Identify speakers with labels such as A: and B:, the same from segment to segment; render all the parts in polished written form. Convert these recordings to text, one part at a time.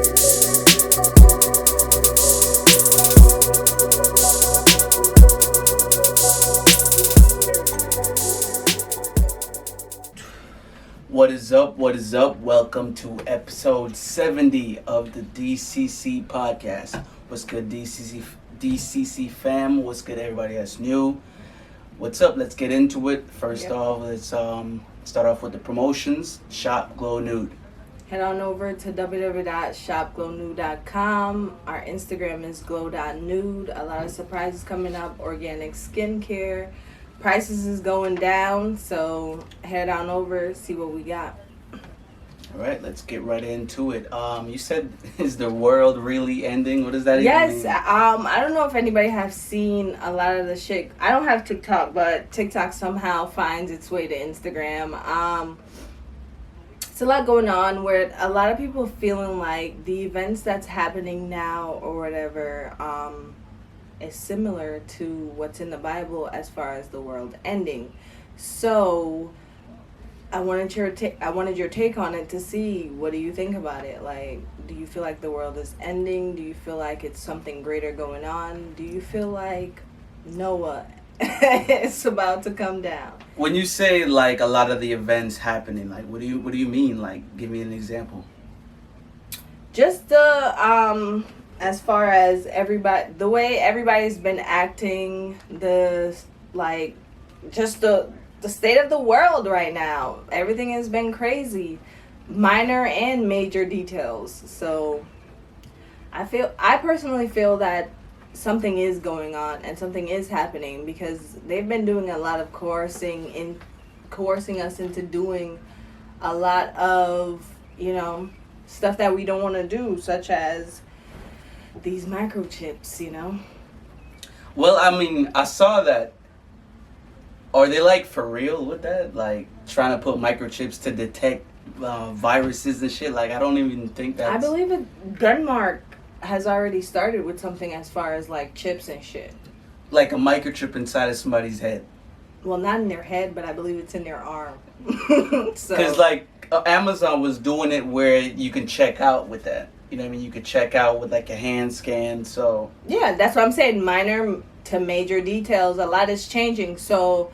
A: What is up? What is up? Welcome to episode 70 of the DCC podcast. What's good, DCC fam? What's good, everybody that's new? What's up? Let's get into it. First off, let's start off with the promotions. Shop Glow Nude.
B: Head on over to www.shopglownude.com. Our Instagram is glow.nude. A lot of surprises coming up. Organic skincare. Prices is going down, so head on over, see what we got.
A: All right, let's get right into it. You said, is the world really ending? What does that even mean?
B: Yes, I don't know if anybody have seen a lot of the shit. I don't have TikTok, but TikTok somehow finds its way to Instagram. It's a lot going on where a lot of people feeling like the events that's happening now or whatever, is similar to what's in the Bible as far as the world ending. So I wanted your take on it to see, what do you think about it? Like, do you feel like the world is ending? Do you feel like it's something greater going on? Do you feel like Noah is about to come down?
A: When you say like a lot of the events happening, like what do you mean? Like, give me an example.
B: Just the as far as everybody, the way everybody's been acting, the state of the world right now. Everything has been crazy, minor and major details. So I personally feel that something is going on and something is happening, because they've been doing a lot of coercing us into doing a lot of, stuff that we don't want to do, such as these microchips,
A: Well, I mean, I saw that. Are they like for real with that? Like trying to put microchips to detect viruses and shit? Like, I don't even think that's...
B: I believe Denmark has already started with something as far as like chips and shit.
A: Like a microchip inside of somebody's head.
B: Well, not in their head, but I believe it's in their arm.
A: Because like Amazon was doing it where you can check out with that. You know what I mean? You could check out with like a hand scan, so...
B: Yeah, that's what I'm saying. Minor to major details. A lot is changing, so...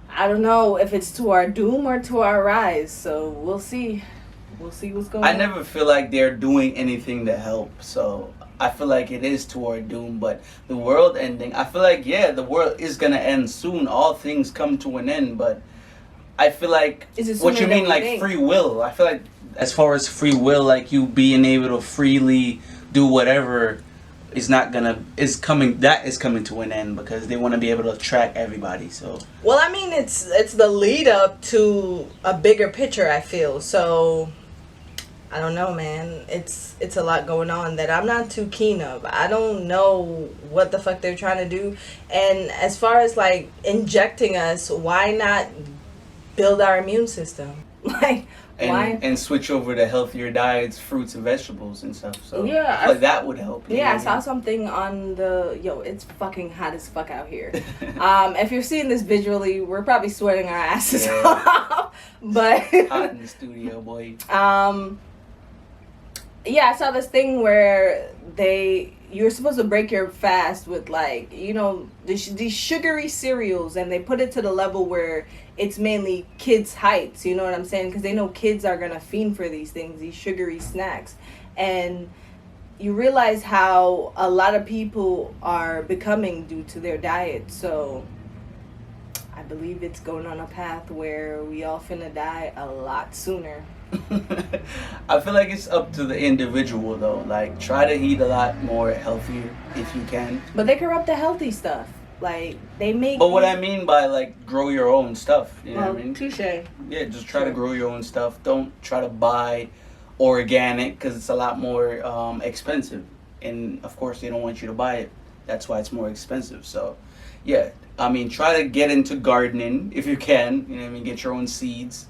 B: I don't know if it's to our doom or to our rise, so we'll see. We'll see what's going on.
A: I never feel like they're doing anything to help, so... I feel like it is to our doom, but the world ending... I feel like, yeah, the world is gonna end soon. All things come to an end, but... I feel like... What you mean, like, free will? I feel like... As far as free will, like you being able to freely do whatever is coming to an end, because they want to be able to track everybody. So,
B: well, I mean, it's the lead up to a bigger picture, I feel. So I don't know, man. It's a lot going on that I'm not too keen of. I don't know what the fuck they're trying to do. And as far as like injecting us, why not build our immune system? Like,
A: and switch over to healthier diets, fruits and vegetables and stuff. So
B: yeah,
A: I feel like that would help.
B: Yeah, I saw something on it's fucking hot as fuck out here. If you're seeing this visually, we're probably sweating our asses off. But
A: hot in the studio, boy.
B: Yeah, I saw this thing where you're supposed to break your fast with like, these sugary cereals, and they put it to the level where it's mainly kids' heights, you know what I'm saying? Because they know kids are going to fiend for these things, these sugary snacks. And you realize how a lot of people are becoming due to their diet. So I believe it's going on a path where we all finna die a lot sooner.
A: I feel like it's up to the individual though. Like, try to eat a lot more healthier if you can.
B: But they corrupt the healthy stuff. Like, they make...
A: But what I mean by, like, grow your own stuff. You know what I mean?
B: Touche.
A: Yeah, just try to grow your own stuff. Don't try to buy organic, because it's a lot more expensive. And, of course, they don't want you to buy it. That's why it's more expensive. So, yeah. I mean, try to get into gardening if you can. You know what I mean? Get your own seeds.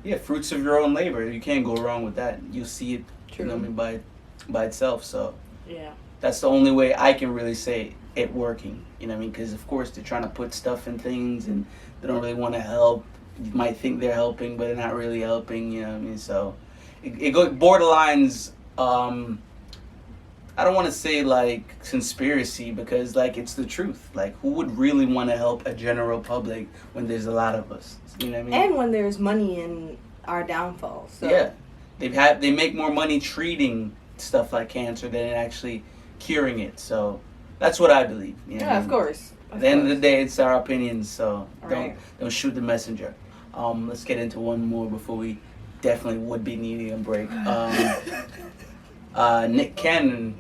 A: Yeah, fruits of your own labor. You can't go wrong with that. You'll see it, you know what I mean, by itself. So,
B: yeah. That's
A: the only way I can really say it working, you know what I mean? Because of course they're trying to put stuff in things and they don't really want to help. You might think they're helping, but they're not really helping, you know what I mean? So it goes borderlines I don't want to say like conspiracy because like it's the truth. Like who would really want to help a general public when there's a lot of us? You know what I mean?
B: And when there's money in our downfall. So.
A: Yeah, they make more money treating stuff like cancer than actually curing it. So that's what I believe. You know
B: yeah, of course.
A: At the end of the day, it's our opinions. So
B: Right.
A: don't shoot the messenger. Let's get into one more before we definitely would be needing a break. Nick Cannon.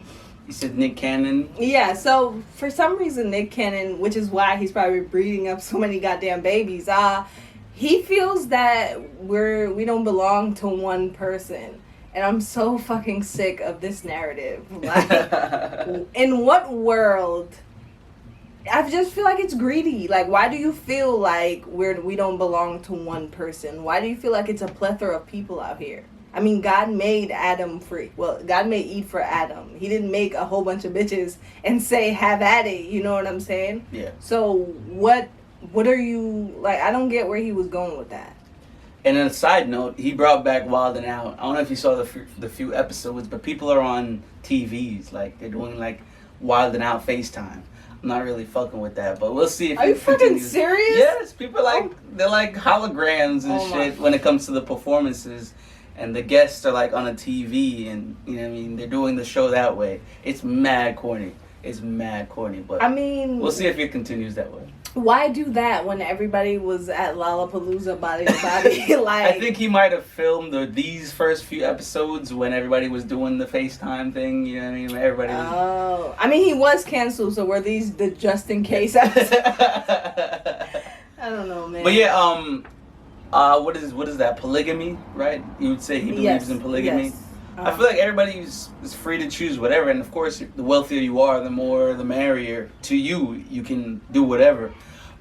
A: You said Nick Cannon?
B: Yeah, so for some reason Nick Cannon, which is why he's probably breeding up so many goddamn babies, he feels that we don't belong to one person. And I'm so fucking sick of this narrative. Like, in what world? I just feel like it's greedy. Like, why do you feel like we don't belong to one person? Why do you feel like it's a plethora of people out here? I mean, God made Adam free. Well, God made Eve for Adam. He didn't make a whole bunch of bitches and say, have at it. You know what I'm saying?
A: Yeah.
B: So, what are you, like, I don't get where he was going with that.
A: And on a side note, he brought back Wild 'N Out. I don't know if you saw the few episodes, but people are on TVs. Like, they're doing, like, Wild 'N Out FaceTime. I'm not really fucking with that, but we'll see if
B: Are you fucking serious?
A: Yes, people they're like holograms and shit when it comes to the performances. And the guests are like on a TV and, you know what I mean, they're doing the show that way. It's mad corny. But
B: I mean,
A: we'll see if it continues that way.
B: Why do that when everybody was at Lollapalooza body to body? Like,
A: I think he might have filmed these first few episodes when everybody was doing the FaceTime thing. You know what I mean? When everybody was...
B: Oh, I mean, he was canceled, so were these the just in case episodes? I don't know, man.
A: But yeah, what is that? Polygamy, right? You would say he believes in polygamy.
B: Yes.
A: I feel like everybody is free to choose whatever, and of course, the wealthier you are, the more, the merrier. To you, you can do whatever.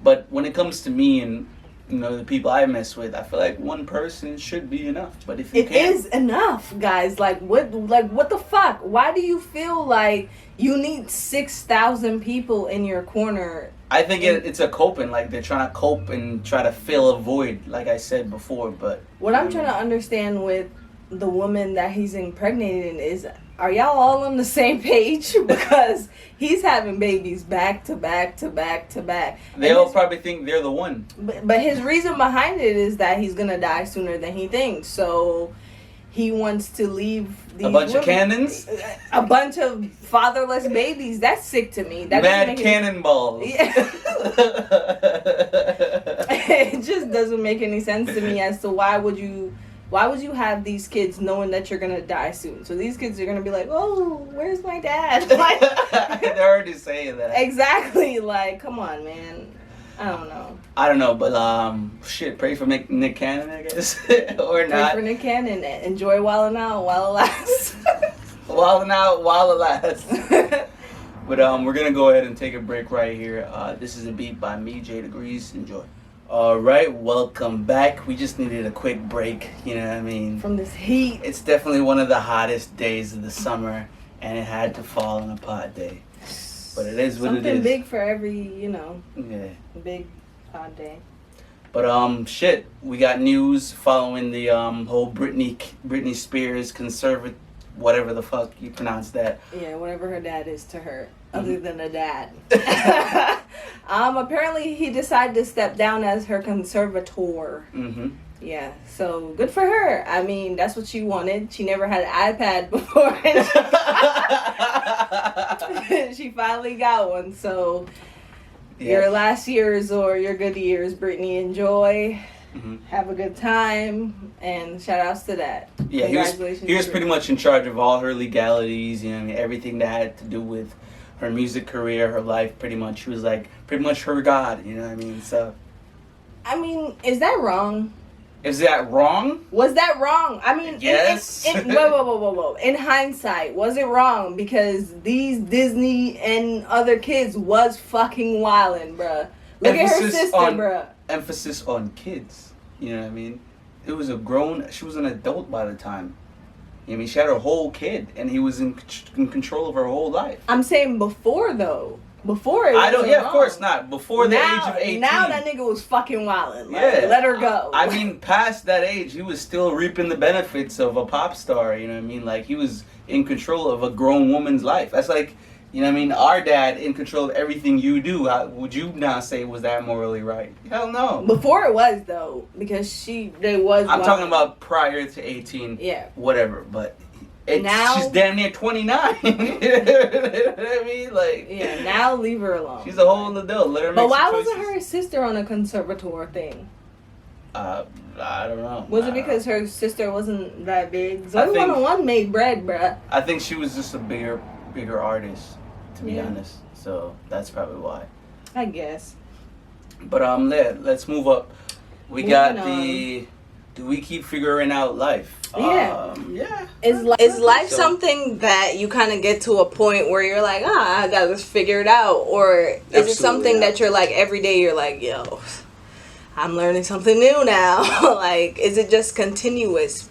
A: But when it comes to me and the people I mess with, I feel like one person should be enough. But if you can't,
B: it is enough, guys. Like what the fuck? Why do you feel like you need 6,000 people in your corner?
A: I think it's a coping. Like they're trying to cope and try to fill a void, like I said before. But
B: what I'm trying to understand with the woman that he's impregnating is, are y'all all on the same page? Because he's having babies back to back to back to back.
A: They all probably think they're the one.
B: But his reason behind it is that he's gonna die sooner than he thinks. So he wants to leave these
A: a bunch of cannons,
B: a bunch of fatherless babies. That's sick to me. That
A: mad cannonballs.
B: Yeah. It just doesn't make any sense to me as to why would you have these kids knowing that you're gonna die soon? So these kids are gonna be like, oh, where's my dad? Like,
A: they're already saying that.
B: Exactly. Like, come on, man. I don't know,
A: but shit. Pray for Nick Cannon, I guess, or not.
B: Pray for Nick Cannon. Enjoy Wild 'N Out while it lasts.
A: Wild 'N Out while it lasts. But we're gonna go ahead and take a break right here. This is a beat by me, J Degrees. Enjoy. All right, welcome back. We just needed a quick break, you know what I mean?
B: From this heat.
A: It's definitely one of the hottest days of the summer, and it had to fall on a pod day. But it is what it is.
B: Something big for every,
A: yeah,
B: big pod day.
A: But shit, we got news following the whole Britney Spears conservative, whatever the fuck you pronounce that.
B: Yeah, whatever her dad is to her, other than a dad. Apparently he decided to step down as her conservator.
A: Mm-hmm.
B: Yeah, so good for her. I mean, that's what she wanted. She never had an iPad before. And she finally got one. So your last years or your good years, Brittany, enjoy. Mm-hmm. Have a good time, and shout outs to that.
A: Yeah, he was pretty much in charge of all her legalities, everything that had to do with her music career, her life, pretty much. She was like pretty much her god, you know what I mean? So,
B: I mean, is that wrong?
A: Is that wrong?
B: Was that wrong? I mean,
A: yes.
B: Whoa. In hindsight, was it wrong? Because these Disney and other kids was fucking wildin', bruh. Look at her sister, bruh.
A: Emphasis on kids, you know what I mean? She was an adult by the time. I mean, she had her whole kid, and he was in control of her whole life.
B: I'm saying before, though. Before it
A: I don't.
B: wasn't
A: Yeah, of
B: wrong.
A: course not. Before the
B: Now,
A: age of 18.
B: Now that nigga was fucking wildin'. Like,
A: Yeah,
B: let her go.
A: I mean, past that age, he was still reaping the benefits of a pop star. You know what I mean? Like, he was in control of a grown woman's life. That's like, you know what I mean? Our dad in control of everything you do. Would you now say was that morally right? Hell no.
B: Before it was though, because they was.
A: I'm talking about prior to 18.
B: Yeah.
A: Whatever, but.
B: Now
A: she's damn near 29. You know what I mean? Like,
B: yeah, now leave her alone.
A: She's a whole adult. Let her make
B: But why
A: some
B: wasn't
A: choices.
B: her sister on a conservator thing?
A: I don't know.
B: Was it because her sister wasn't that big?
A: I
B: Zoe
A: think-
B: 101 made bread, bruh.
A: I think she was just a bigger artist, to be honest. So that's probably why.
B: I guess.
A: But let's move up. We
B: Moving
A: got
B: on.
A: the. Do we keep figuring out life?
B: Yeah.
A: Yeah.
B: Is life
A: So-
B: something that you kind of get to a point where you're like, I got this figured out? Or is it
A: Absolutely,
B: something
A: yeah.
B: that you're like, every day you're like, yo, I'm learning something new now? Like, is it just continuous?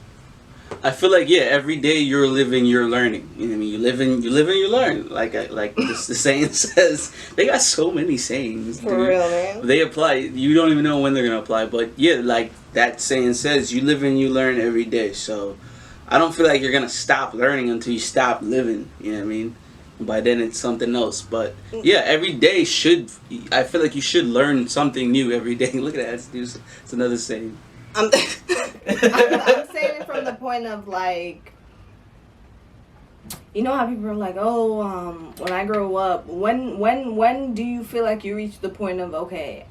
A: I feel like every day you're living, you're learning. You know what I mean? You live and you learn. Like the saying says. They got so many sayings.
B: For
A: dude.
B: real, man.
A: They apply. You don't even know when they're gonna apply. But yeah, like that saying says, you live and you learn every day. So I don't feel like you're gonna stop learning until you stop living. You know what I mean? By then it's something else. But yeah, every day I feel like you should learn something new every day. Look at that. It's another saying.
B: I'm saying it from the point of like, you know how people are like, oh, when I grow up, when do you feel like you reach the point of, okay,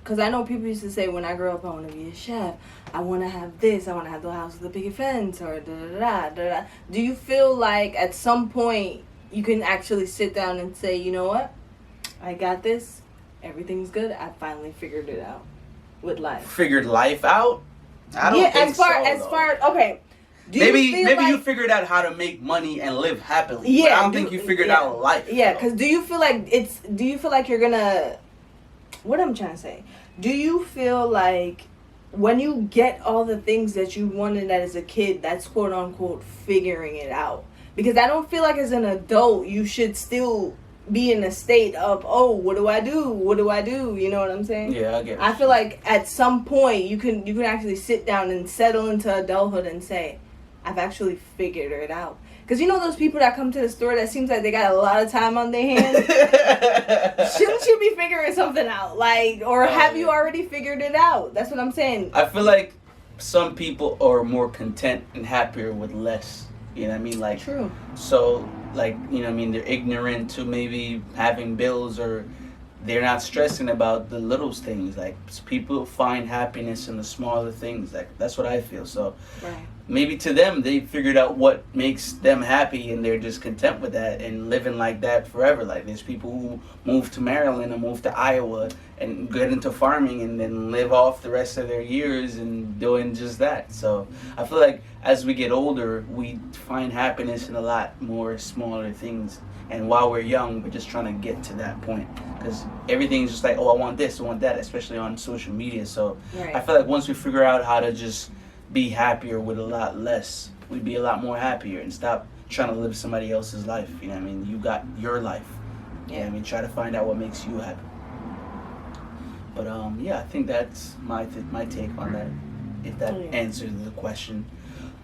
B: because I know people used to say, when I grow up, I want to be a chef, I want to have this, I want to have the house with the picket fence, or da-da-da. Do you feel like at some point you can actually sit down and say, you know what, I got this, everything's good, I finally figured it out with life?
A: Figured life out? I don't think so.
B: As far okay.
A: Maybe you
B: like,
A: figured out how to make money and live happily.
B: Yeah,
A: but I don't think you figured out life.
B: Yeah,
A: though.
B: because do you feel like you're gonna, what I'm trying to say, do you feel like when you get all the things that you wanted as a kid, that's quote unquote figuring it out? Because I don't feel like as an adult you should still be in a state of, oh, what do I do? You know what I'm saying?
A: Yeah, I get it.
B: I feel like at some point you can actually sit down and settle into adulthood and say, I've actually figured it out. Because you know those people that come to the store that seems like they got a lot of time on their hands? Shouldn't you be figuring something out? Like, or have you already figured it out? That's what I'm saying.
A: I feel like some people are more content and happier with less. You know what I mean? Like,
B: True.
A: So, like, you know what I mean? They're ignorant to maybe having bills, or they're not stressing about the little things. Like, people find happiness in the smaller things. Like, that's what I feel. So,
B: Right.
A: maybe to them, they figured out what makes them happy, and they're just content with that and living like that forever. Like, there's people who move to Maryland or move to Iowa and get into farming and then live off the rest of their years and doing just that. So I feel like as we get older, we find happiness in a lot more smaller things. And while we're young, we're just trying to get to that point. Because everything's just like, oh, I want this, I want that, especially on social media. So
B: Right.
A: I feel like once we figure out how to just be happier with a lot less, we'd be a lot more happier and stop trying to live somebody else's life. You know what I mean? You got your life. You know what I mean? Try to find out what makes you happy. But yeah, I think that's my take on that, if that answers the question.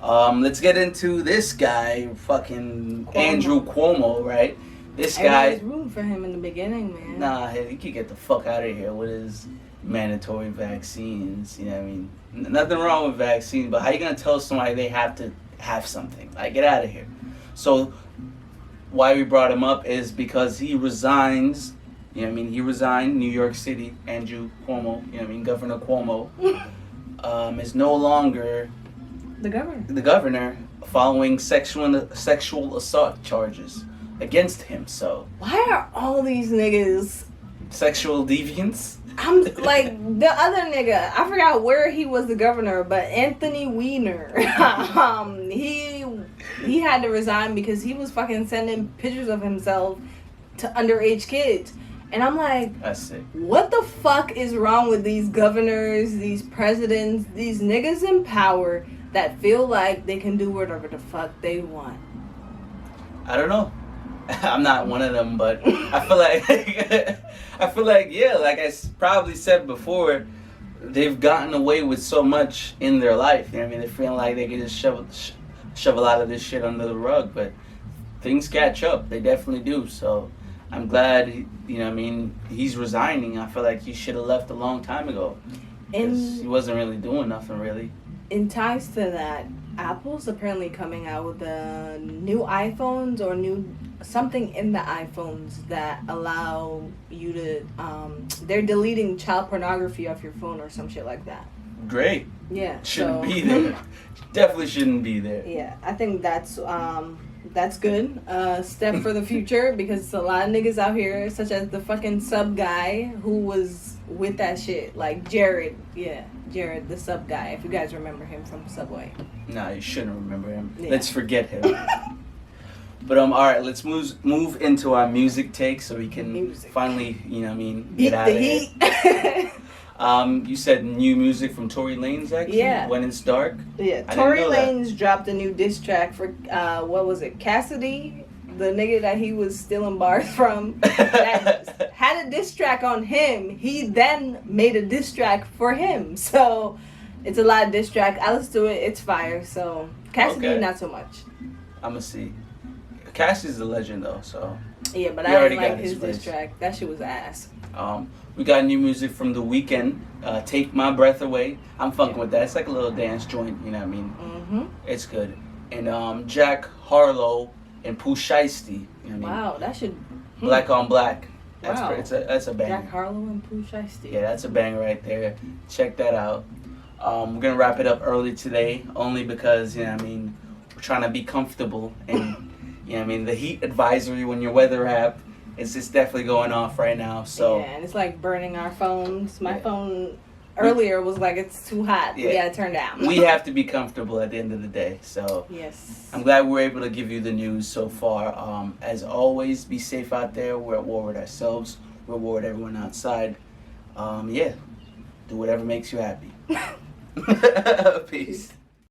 A: Let's get into this guy, fucking
B: Cuomo.
A: Andrew Cuomo, right? This
B: I
A: guy,
B: was rooting for him in the beginning, man.
A: nah, he could get the fuck out of here with his mandatory vaccines. You know what I mean? Nothing wrong with vaccines, but how you gonna tell somebody they have to have something? Like, get out of here. So, why we brought him up is because he resigns. You know what I mean? He resigned New York City. Andrew Cuomo, you know what I mean? Governor Cuomo is no longer
B: The governor.
A: the governor following sexual assault charges against him. So,
B: Why are all these niggas?
A: sexual deviance.
B: I'm like the other nigga. I forgot where he was the governor, but Anthony Weiner. He had to resign because he was fucking sending pictures of himself to underage kids, and I'm like,
A: That's sick.
B: what the fuck is wrong with these governors, these presidents, these niggas in power that feel like they can do whatever the fuck they want?
A: I don't know. I'm not one of them, but I feel like I feel like yeah, like probably said before, they've gotten away with so much in their life. You know what I mean, they're feeling like they can just shove a lot of this shit under the rug, but things catch up. They definitely do. So I'm glad, you know what I mean, he's resigning. I feel like he should have left a long time ago. Because he wasn't really doing nothing, really.
B: In ties to that, Apple's apparently coming out with the new iPhones or new something in the iPhones that allow you to, they're deleting child pornography off your phone or some shit like that.
A: Great.
B: Yeah.
A: Shouldn't be there. Definitely shouldn't be there.
B: Yeah, I think that's good. Step for the future, because a lot of niggas out here, such as the fucking sub guy who was with that shit, like Jared, the sub guy. If you guys remember him from Subway.
A: No, you shouldn't remember him.
B: Yeah.
A: Let's forget him. But all right, let's move into our music take so we can finally, you know what I mean, get out of here. You said new music from Tory Lanez, actually?
B: Yeah.
A: When It's Dark?
B: Yeah, Tory Lanez dropped a new diss track for, what was it, Cassidy? The nigga that he was stealing bars from. That had a diss track on him. He then made a diss track for him. So, it's a lot of diss track. I listen to it. It's fire. So, Cassidy, not so much.
A: I'm gonna see. Cassidy's a legend, though, so...
B: Yeah, but I didn't like his diss track. That shit was ass.
A: We got new music from The Weeknd, Take My Breath Away. I'm fucking with that. It's like a little dance joint, you know what I mean? Mm-hmm. It's good. And Jack Harlow and Pooh Shiesty, you know what I mean?
B: Wow, that should...
A: Black on Black. That's
B: wow.
A: That's a banger.
B: Jack Harlow and Pooh Shiesty.
A: Yeah, that's a banger right there. Check that out. We're going to wrap it up early today, only because, you know what I mean, we're trying to be comfortable. And, you know what I mean, the heat advisory when your weather app is just definitely going off right now. So
B: yeah, and it's like burning our phones. My phone earlier was like, it's too hot. Yeah. We got to turn down.
A: We have to be comfortable at the end of the day. So
B: yes, I'm
A: glad we're able to give you the news so far. As always, be safe out there. We're at war with ourselves. We're at war with everyone outside. Do whatever makes you happy. Peace.